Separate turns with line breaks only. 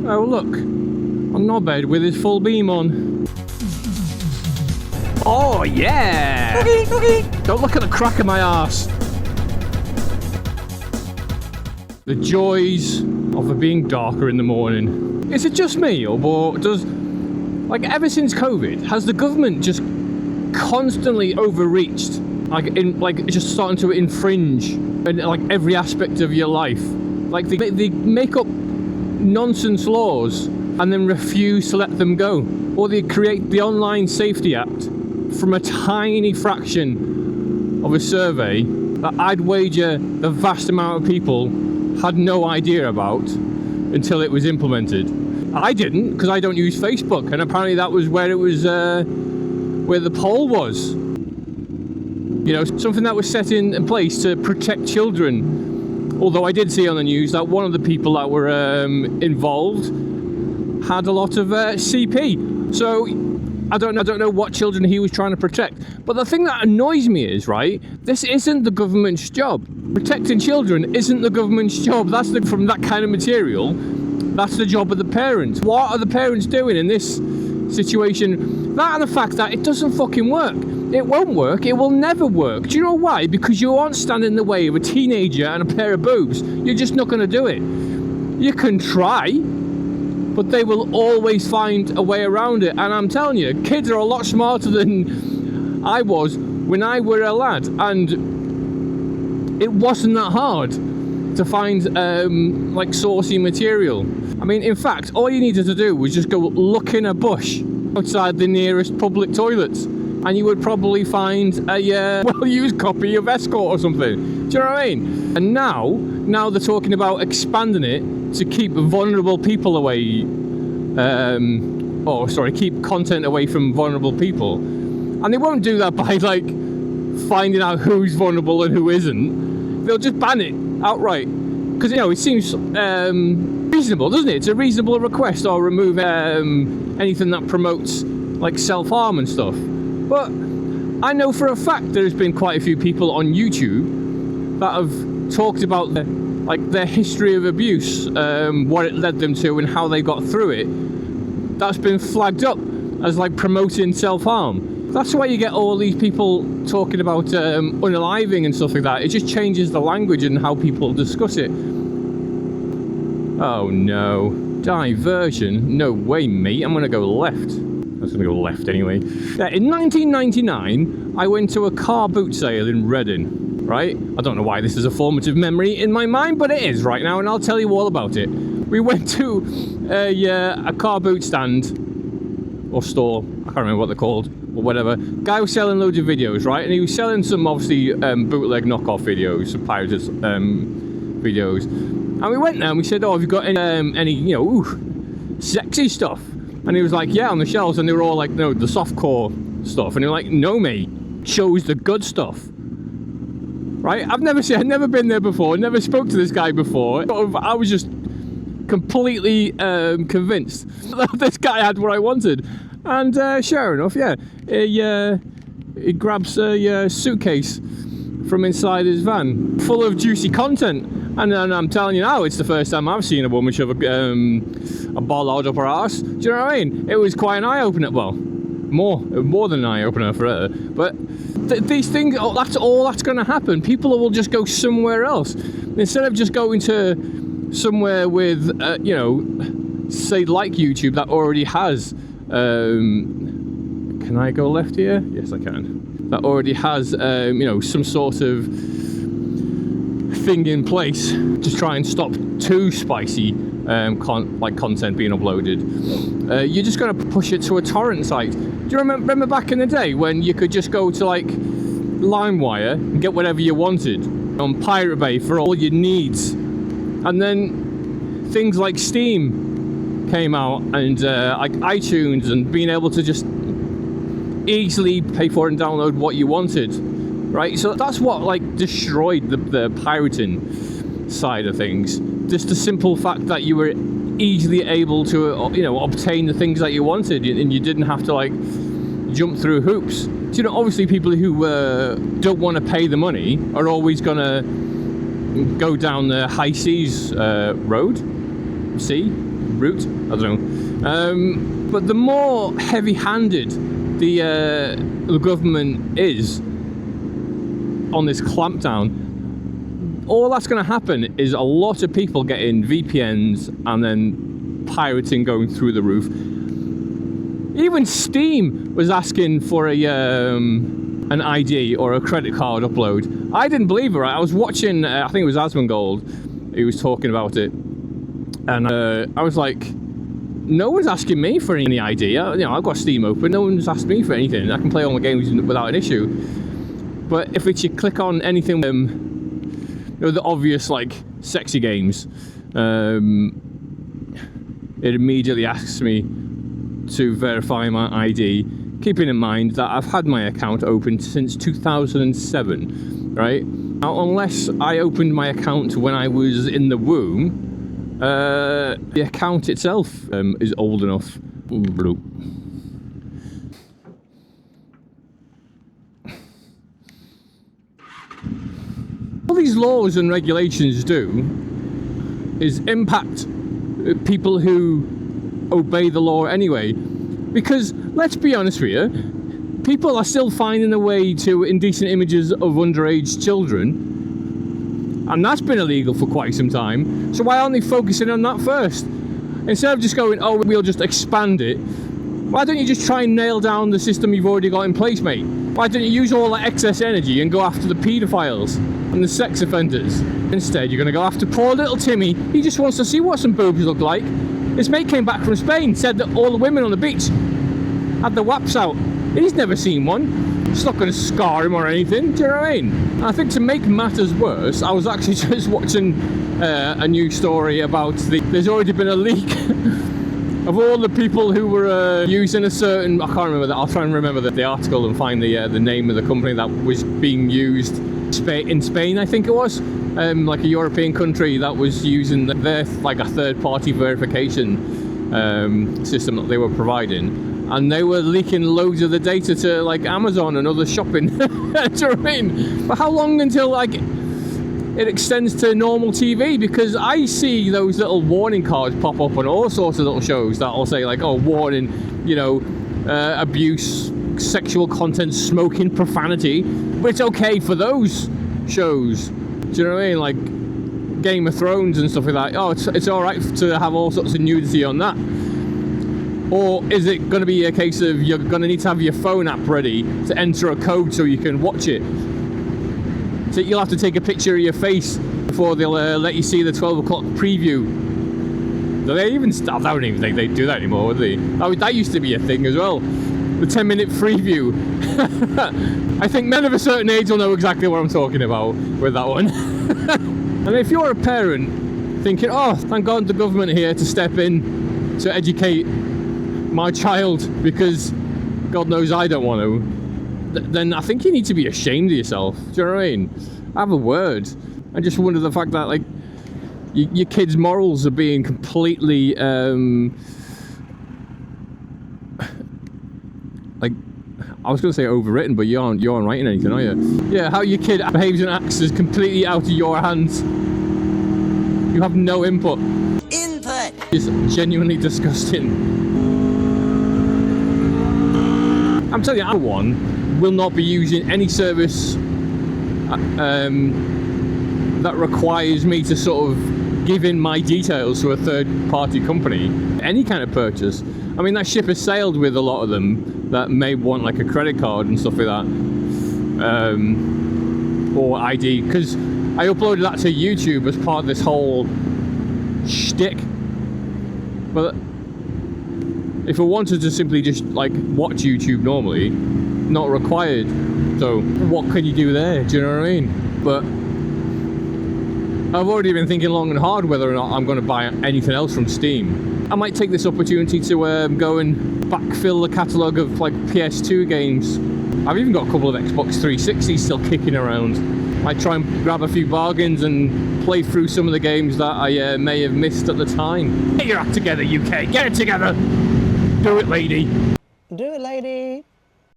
Oh look, a knobhead with his full beam on. Oh yeah! Don't look at the crack of my arse. The joys of it being darker in the morning. Is it just me, or does, like, ever since COVID, has the government just constantly overreached, like just starting to infringe in like every aspect of your life? Like they make up nonsense laws and then refuse to let them go, or they create the Online Safety Act from a tiny fraction of a survey that I'd wager the vast amount of people had no idea about until it was implemented. I didn't, because I don't use Facebook, and apparently that was where it was, where the poll was. You know, something that was set in place to protect children. Although I did see on the news that one of the people that were involved had a lot of CP. So I don't know what children he was trying to protect. But the thing that annoys me is, right, this isn't the government's job. Protecting children isn't the government's job. That's from that kind of material. That's the job of the parents. What are the parents doing in this situation? That and the fact that it doesn't fucking work. It won't work. It will never work. Do you know why? Because you aren't standing in the way of a teenager and a pair of boobs. You're just not going to do it. You can try, but they will always find a way around it. And I'm telling you, kids are a lot smarter than I was when I were a lad. And it wasn't that hard to find like saucy material. I mean, in fact, all you needed to do was just go look in a bush outside the nearest public toilets, and you would probably find a well-used copy of Escort or something. Do you know what I mean? And now they're talking about expanding it to keep vulnerable people away. Keep content away from vulnerable people. And they won't do that by like finding out who's vulnerable and who isn't. They'll just ban it outright. Because, you know, it seems reasonable, doesn't it? It's a reasonable request, or remove anything that promotes like self-harm and stuff. But I know for a fact there's been quite a few people on YouTube that have talked about their history of abuse, what it led them to and how they got through it. That's been flagged up as like promoting self-harm. That's why you get all these people talking about unaliving and stuff like that. It just changes the language and how people discuss it. Oh no. Diversion? No way, mate. I'm gonna go left. I was gonna go left anyway. Yeah, in 1999, I went to a car boot sale in Reading, right? I don't know why this is a formative memory in my mind, but it is right now, and I'll tell you all about it. We went to a car boot stand, or store, I can't remember what they're called, or whatever. Guy was selling loads of videos, right? And he was selling some, obviously, bootleg knockoff videos, some pirated videos. And we went there and we said, oh, have you got any you know, sexy stuff? And he was like, yeah, on the shelves. And they were all like, no, the softcore stuff. And they were like, no, mate, chose the good stuff. Right? I'd never been there before, never spoke to this guy before. I was just completely convinced that this guy had what I wanted. And sure enough, yeah, he grabs a suitcase from inside his van full of juicy content. And then I'm telling you now, it's the first time I've seen a woman shove a bollard up her arse. Do you know what I mean? It was quite an eye-opener. Well, more than an eye-opener for her. But these things, that's all that's going to happen. People will just go somewhere else. Instead of just going to somewhere with, you know, say like YouTube that already has... can I go left here? Yes, I can. That already has, you know, some sort of thing in place to try and stop too spicy content being uploaded. You're just going to push it to a torrent site. Do you remember back in the day when you could just go to like LimeWire and get whatever you wanted on Pirate Bay for all your needs, and then things like Steam came out and like iTunes, and being able to just easily pay for it and download what you wanted, right? So that's what like destroyed the pirating side of things. Just the simple fact that you were easily able to, you know, obtain the things that you wanted, and you didn't have to like jump through hoops. So, you know, obviously people who don't want to pay the money are always gonna go down the high seas road. sea route, I don't know. But the more heavy-handed the government is on this clampdown, all that's going to happen is a lot of people getting VPNs and then pirating going through the roof. Even Steam was asking for an ID or a credit card upload. I didn't believe it, right? I was watching, I think it was Asmongold, he was talking about it, and I was like, no one's asking me for any ID. I've got Steam open, no one's asked me for anything. I can play all my games without an issue. But if you click on anything, the obvious, like, sexy games, it immediately asks me to verify my ID, keeping in mind that I've had my account open since 2007, right? Now, unless I opened my account when I was in the womb, the account itself is old enough. All these laws and regulations do is impact people who obey the law anyway, because let's be honest with you, people are still finding a way to indecent images of underage children, and that's been illegal for quite some time. So why aren't they focusing on that first? Instead of just going, oh, we'll just expand it, why don't you just try and nail down the system you've already got in place, mate? Why don't you use all that excess energy and go after the paedophiles and the sex offenders? Instead, you're going to go after poor little Timmy. He just wants to see what some boobs look like. His mate came back from Spain, said that all the women on the beach had their waps out. He's never seen one. It's not going to scar him or anything, do you know what I mean? And I think to make matters worse, I was actually just watching a news story about there's already been a leak of all the people who were using a certain, I can't remember that, I'll try and remember the article and find the name of the company that was being used in Spain, I think it was. Like a European country that was using their, like, a third-party verification system that they were providing, and they were leaking loads of the data to, like, Amazon and other shopping. Do you know what I mean? But how long until, like, it extends to normal TV? Because I see those little warning cards pop up on all sorts of little shows that will say, like, oh, warning, abuse, sexual content, smoking, profanity. But it's okay for those shows. Do you know what I mean? Like Game of Thrones and stuff like that. Oh, it's all right to have all sorts of nudity on that. Or is it going to be a case of you're going to need to have your phone app ready to enter a code so you can watch it? So you'll have to take a picture of your face before they'll let you see the 12 o'clock preview. Do they even stop? I don't even think they do that anymore, do they? That used to be a thing as well. The 10-minute preview. I think men of a certain age will know exactly what I'm talking about with that one. And if you're a parent thinking, oh, thank God the government here to step in to educate my child because God knows I don't want to, then I think you need to be ashamed of yourself. Do you know what I mean? Have a word. I just wonder the fact that, like, your kids' morals are being completely like, I was going to say overwritten, but you aren't writing anything, are you? Yeah, how your kid behaves and acts is completely out of your hands. You have no input. It's genuinely disgusting. I'm telling you, I, one, will not be using any service that requires me to sort of give in my details to a third-party company. Any kind of purchase. I mean, that ship has sailed with a lot of them that may want, like, a credit card and stuff like that, or ID, because I uploaded that to YouTube as part of this whole shtick. But if I wanted to simply just, like, watch YouTube normally, not required. So what can you do there? Do you know what I mean? But I've already been thinking long and hard whether or not I'm going to buy anything else from Steam. I might take this opportunity to go and backfill the catalogue of, like, PS2 games. I've even got a couple of Xbox 360s still kicking around. Might try and grab a few bargains and play through some of the games that I may have missed at the time. Get your act together, UK! Get it together! Do it, lady!
Do it, lady!